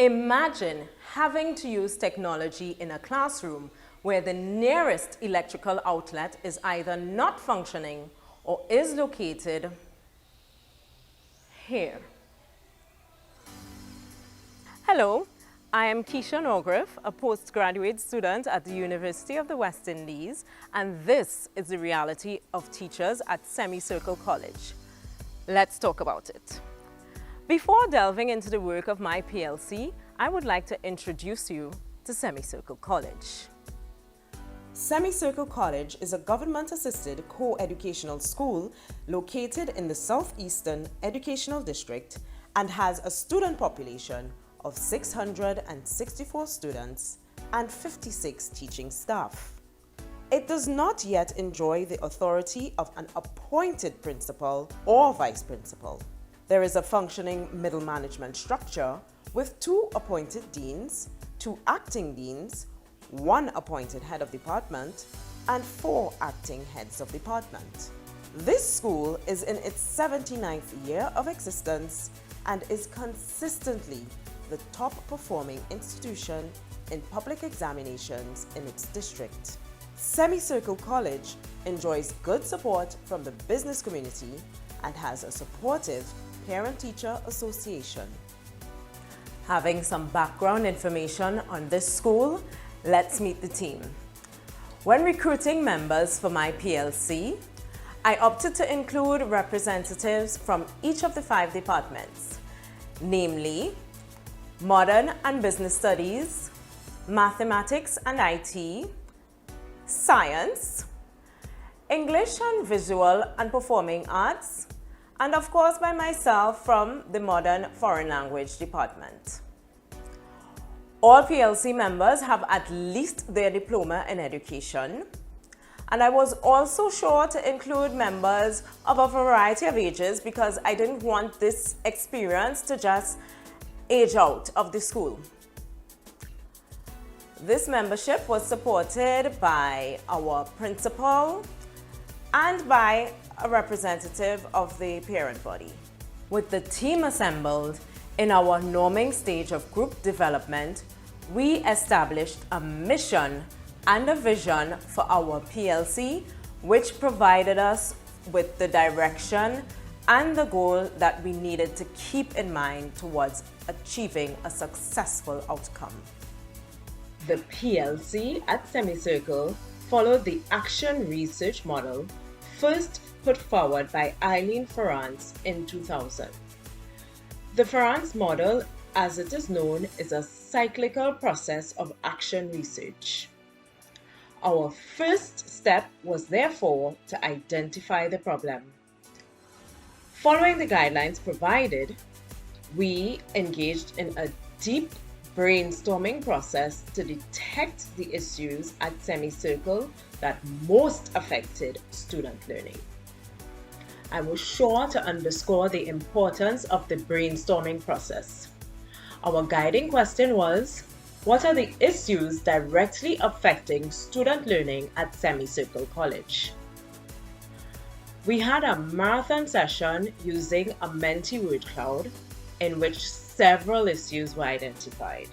Imagine having to use technology in a classroom where the nearest electrical outlet is either not functioning or is located here. Hello, I am Keisha Norgriff, a postgraduate student at the University of the West Indies, and this is the reality of teachers at Semicircle College. Let's talk about it. Before delving into the work of my PLC, I would like to introduce you to Semicircle College. Semicircle College is a government-assisted co-educational school located in the Southeastern Educational District and has a student population of 664 students and 56 teaching staff. It does not yet enjoy the authority of an appointed principal or vice principal. There is a functioning middle management structure with 2 appointed deans, 2 acting deans, 1 appointed head of department, and 4 acting heads of department. This school is in its 79th year of existence and is consistently the top performing institution in public examinations in its district. Semicircle College enjoys good support from the business community and has a supportive Parent-Teacher Association. Having some background information on this school, let's meet the team. When recruiting members for my PLC, I opted to include representatives from each of the 5 departments, namely Modern and Business Studies, Mathematics and IT, Science, English and Visual and Performing Arts, and of course by myself from the Modern Foreign Language Department. All PLC members have at least their diploma in education, and I was also sure to include members of a variety of ages because I didn't want this experience to just age out of the school. This membership was supported by our principal and by a representative of the parent body. With the team assembled in our norming stage of group development, we established a mission and a vision for our PLC, which provided us with the direction and the goal that we needed to keep in mind towards achieving a successful outcome. The PLC at Semicircle followed the action research model first put forward by Eileen Ferrance in 2000. The Ferrance model, as it is known, is a cyclical process of action research. Our first step was therefore to identify the problem. Following the guidelines provided, we engaged in a deep brainstorming process to detect the issues at Semicircle that most affected student learning. I was sure to underscore the importance of the brainstorming process. Our guiding question was, what are the issues directly affecting student learning at Semicircle College? We had a marathon session using a Menti word cloud in which several issues were identified.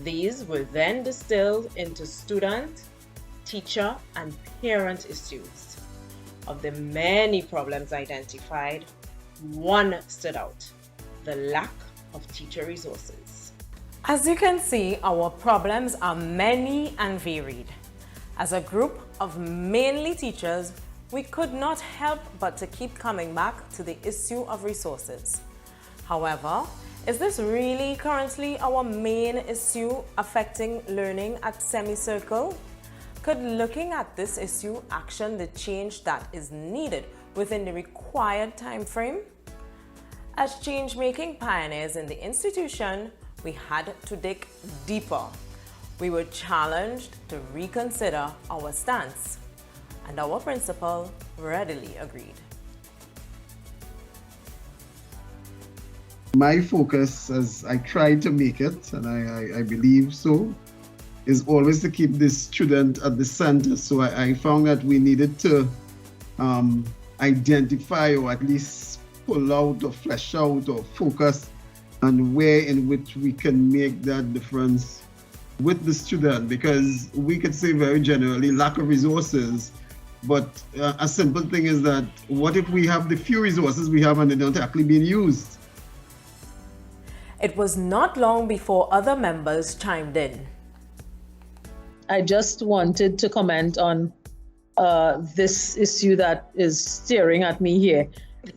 These were then distilled into student, teacher, and parent issues. Of the many problems identified, one stood out: the lack of teacher resources. As you can see, our problems are many and varied. As a group of mainly teachers, we could not help but to keep coming back to the issue of resources. However, is this really currently our main issue affecting learning at Semicircle? Could looking at this issue action the change that is needed within the required time frame? As change-making pioneers in the institution, we had to dig deeper. We were challenged to reconsider our stance, and our principal readily agreed. My focus, as I tried to make it, and I believe so, is always to keep the student at the center. So I found that we needed to identify or at least pull out or flesh out or focus and way in which we can make that difference with the student, because we could say very generally lack of resources, but a simple thing is that what if we have the few resources we have and they're not actually being used? It was not long before other members chimed in. I just wanted to comment on this issue that is staring at me here.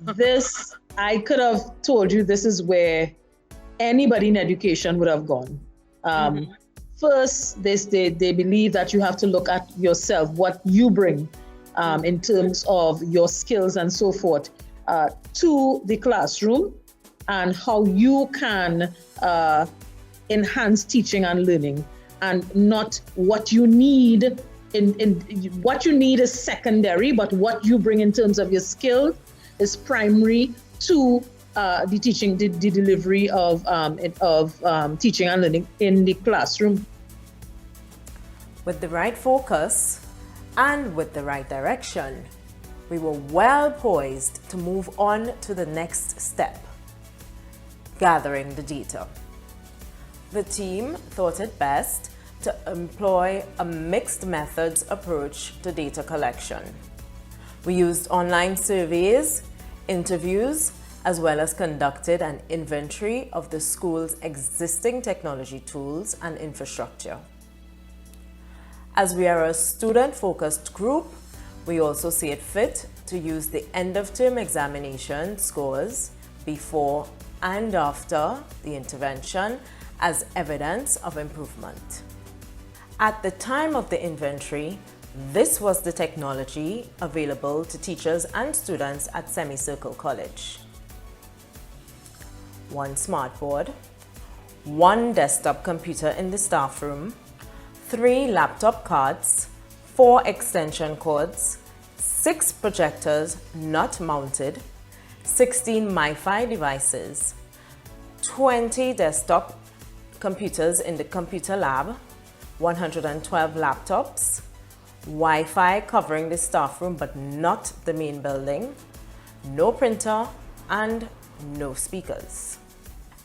This, I could have told you this is where anybody in education would have gone. First, they believe that you have to look at yourself, what you bring in terms of your skills and so forth to the classroom, and how you can enhance teaching and learning, and not what you need. What you need is secondary, but what you bring in terms of your skill is primary to the delivery of teaching and learning in the classroom. With the right focus and with the right direction, we were well poised to move on to the next step, gathering the data. The team thought it best to employ a mixed methods approach to data collection. We used online surveys, interviews, as well as conducted an inventory of the school's existing technology tools and infrastructure. As we are a student-focused group, we also see it fit to use the end-of-term examination scores before and after the intervention as evidence of improvement. At the time of the inventory, this was the technology available to teachers and students at Semicircle College. 1 smartboard, 1 desktop computer in the staff room, 3 laptop cards, 4 extension cords, 6 projectors not mounted, 16 MiFi devices, 20 desktop computers in the computer lab, 112 laptops, Wi-Fi covering the staff room but not the main building, no printer, and no speakers.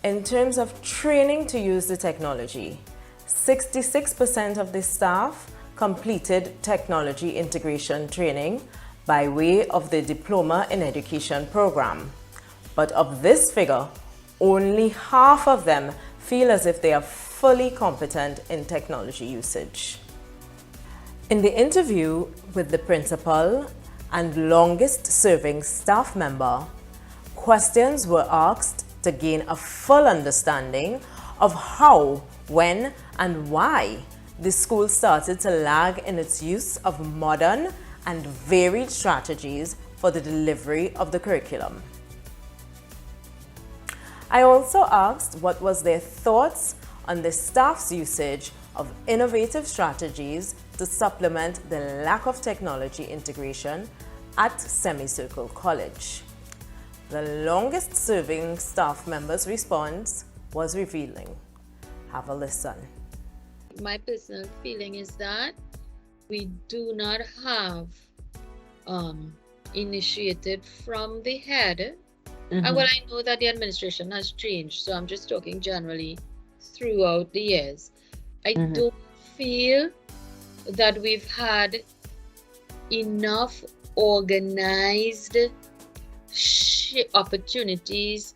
In terms of training to use the technology, 66% of the staff completed technology integration training by way of the Diploma in Education program. But of this figure, only half of them feel as if they are fully competent in technology usage. In the interview with the principal and longest serving staff member, questions were asked to gain a full understanding of how, when, and why the school started to lag in its use of modern and varied strategies for the delivery of the curriculum. I also asked what was their thoughts on the staff's usage of innovative strategies to supplement the lack of technology integration at Semicircle College. The longest serving staff member's response was revealing. Have a listen. My personal feeling is that we do not have initiated from the head. And well, I know that the administration has changed, so I'm just talking generally throughout the years. I don't feel that we've had enough organized opportunities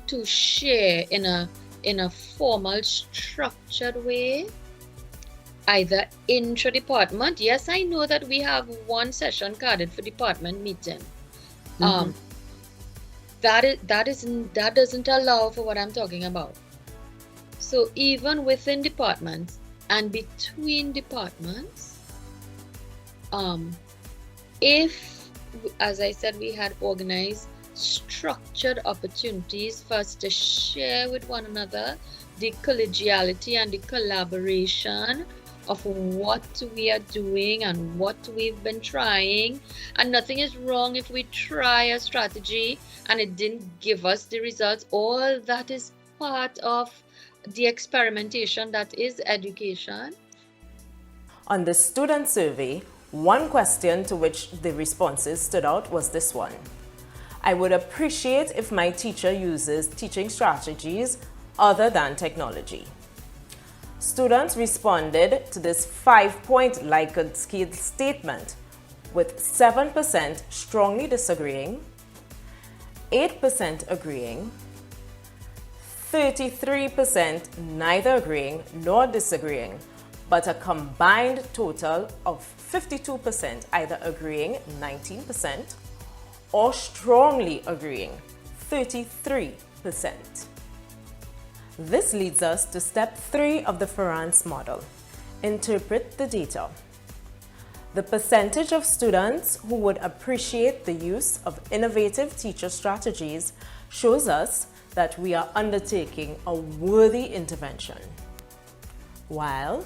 to share in a formal, structured way, either intra-department. Yes, I know that we have one session carded for department meeting. That doesn't allow for what I'm talking about. So even within departments and between departments, if, as I said, we had organized structured opportunities for us to share with one another the collegiality and the collaboration of what we are doing and what we've been trying, and nothing is wrong if we try a strategy and it didn't give us the results. All that is part of the experimentation that is education. On the student survey, one question to which the responses stood out was this one. I would appreciate if my teacher uses teaching strategies other than technology. Students responded to this 5-point Likert scale statement, with 7% strongly disagreeing, 8% agreeing, 33% neither agreeing nor disagreeing, but a combined total of 52% either agreeing, 19%, or strongly agreeing, 33%. This leads us to step 3 of the Ferrance model: interpret the data. The percentage of students who would appreciate the use of innovative teacher strategies shows us that we are undertaking a worthy intervention, while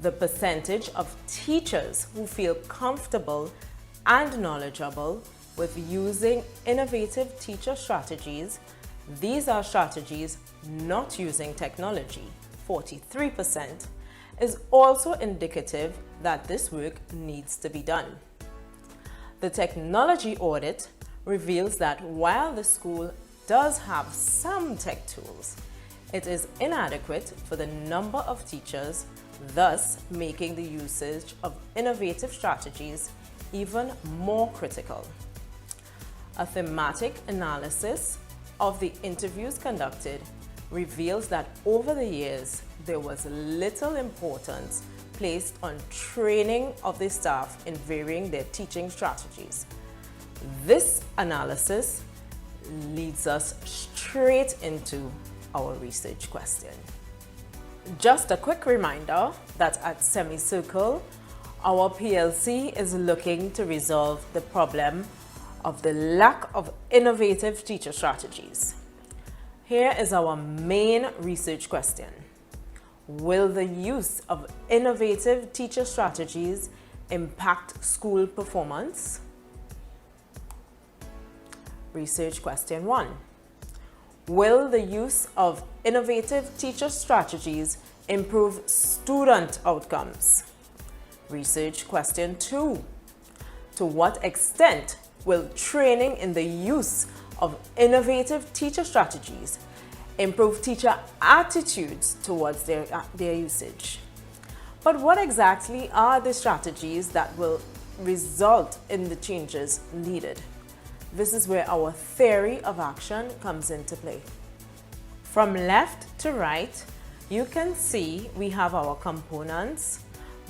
the percentage of teachers who feel comfortable and knowledgeable with using innovative teacher strategies, these are strategies not using technology, 43%, is also indicative that this work needs to be done. The technology audit reveals that while the school does have some tech tools, it is inadequate for the number of teachers, thus making the usage of innovative strategies even more critical. A thematic analysis of the interviews conducted reveals that over the years, there was little importance placed on training of the staff in varying their teaching strategies. This analysis leads us straight into our research question. Just a quick reminder that at Semicircle, our PLC is looking to resolve the problem of the lack of innovative teacher strategies. Here is our main research question. Will the use of innovative teacher strategies impact school performance? Research question 1. Will the use of innovative teacher strategies improve student outcomes? Research question 2. To what extent will training in the use of innovative teacher strategies improve teacher attitudes towards their usage? But what exactly are the strategies that will result in the changes needed? This is where our theory of action comes into play. From left to right, you can see we have our components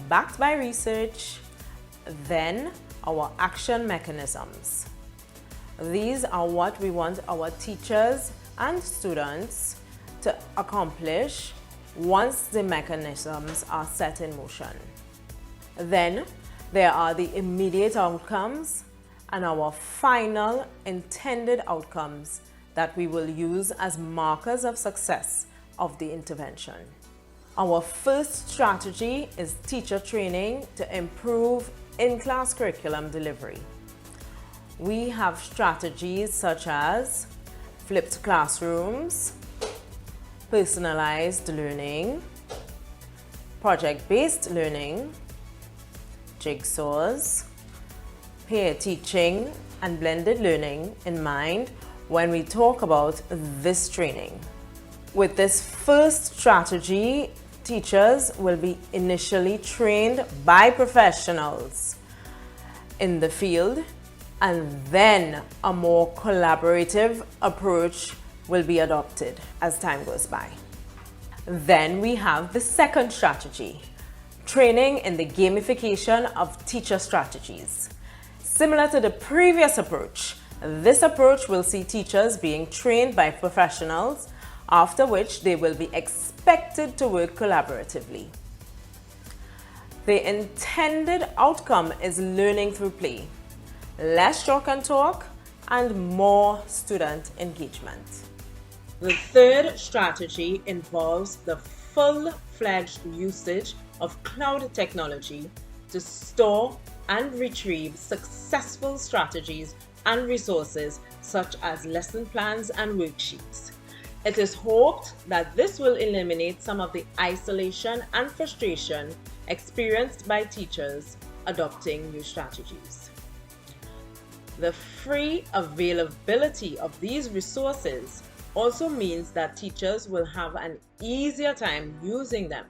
backed by research, then our action mechanisms. These are what we want our teachers and students to accomplish once the mechanisms are set in motion. Then there are the immediate outcomes and our final intended outcomes that we will use as markers of success of the intervention. Our first strategy is teacher training to improve in-class curriculum delivery. We have strategies such as flipped classrooms, personalized learning, project-based learning, jigsaws, peer teaching, and blended learning in mind when we talk about this training. With this first strategy, teachers will be initially trained by professionals in the field, and then a more collaborative approach will be adopted as time goes by. Then we have the second strategy, training in the gamification of teacher strategies. Similar to the previous approach, this approach will see teachers being trained by professionals, after which they will be expected to work collaboratively. The intended outcome is learning through play, less chalk and talk, and more student engagement. The third strategy involves the full-fledged usage of cloud technology to store and retrieve successful strategies and resources such as lesson plans and worksheets. It is hoped that this will eliminate some of the isolation and frustration experienced by teachers adopting new strategies. The free availability of these resources also means that teachers will have an easier time using them,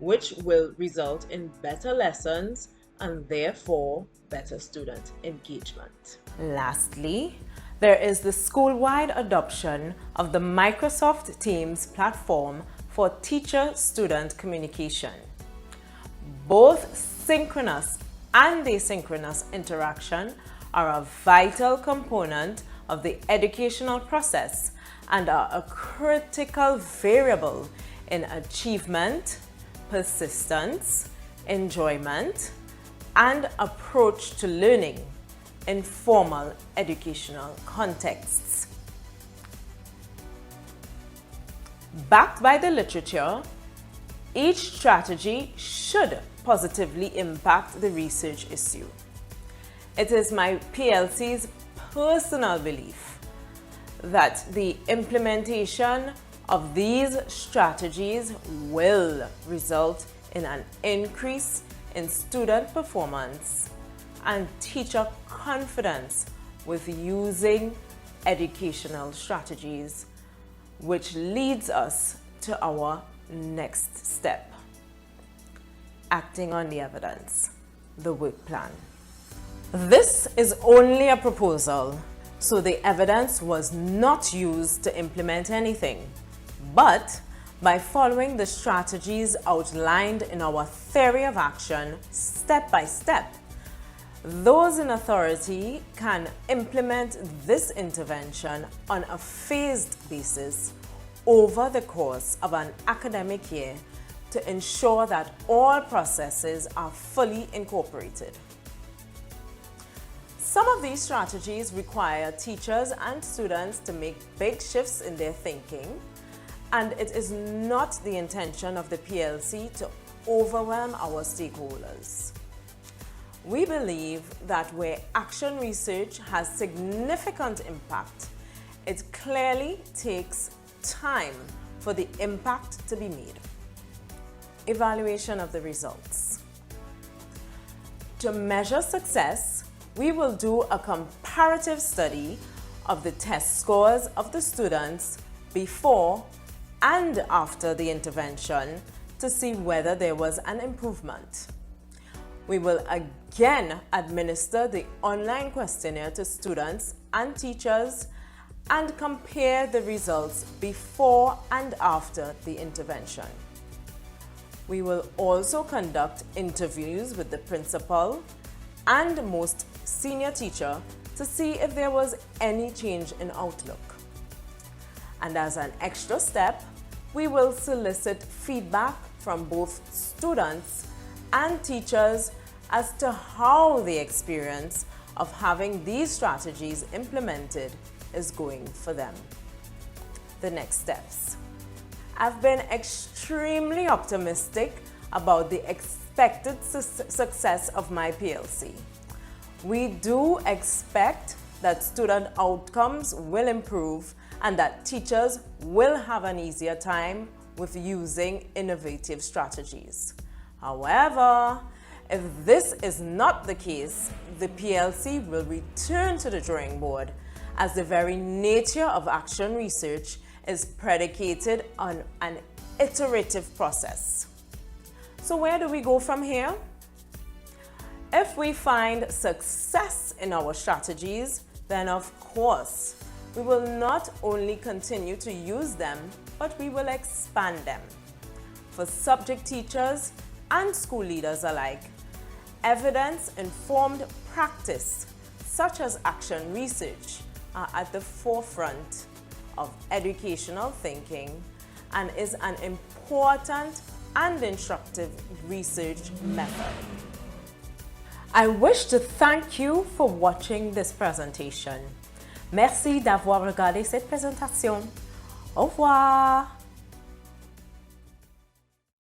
which will result in better lessons and therefore better student engagement. Lastly, there is the school-wide adoption of the Microsoft Teams platform for teacher-student communication. Both synchronous and asynchronous interaction are a vital component of the educational process and are a critical variable in achievement, persistence, enjoyment, and approach to learning in formal educational contexts. Backed by the literature, each strategy should positively impact the research issue. It is my PLC's personal belief that the implementation of these strategies will result in an increase in student performance and teacher confidence with using educational strategies, which leads us to our next step: acting on the evidence, the work plan. This is only a proposal, so the evidence was not used to implement anything. But by following the strategies outlined in our theory of action step by step, those in authority can implement this intervention on a phased basis over the course of an academic year to ensure that all processes are fully incorporated. Some of these strategies require teachers and students to make big shifts in their thinking, and it is not the intention of the PLC to overwhelm our stakeholders. We believe that where action research has significant impact, it clearly takes time for the impact to be made. Evaluation of the results. To measure success, we will do a comparative study of the test scores of the students before and after the intervention to see whether there was an improvement. We will again administer the online questionnaire to students and teachers and compare the results before and after the intervention. We will also conduct interviews with the principal and most senior teacher to see if there was any change in outlook. And as an extra step, we will solicit feedback from both students and teachers as to how the experience of having these strategies implemented is going for them. The next steps. I've been extremely optimistic about the expected success of my PLC. We do expect that student outcomes will improve and that teachers will have an easier time with using innovative strategies. However, if this is not the case, the PLC will return to the drawing board, as the very nature of action research is predicated on an iterative process. So where do we go from here? If we find success in our strategies, then of course, we will not only continue to use them, but we will expand them. For subject teachers and school leaders alike, evidence-informed practice, such as action research, are at the forefront of educational thinking and is an important and instructive research method. I wish to thank you for watching this presentation. Merci d'avoir regardé cette présentation. Au revoir.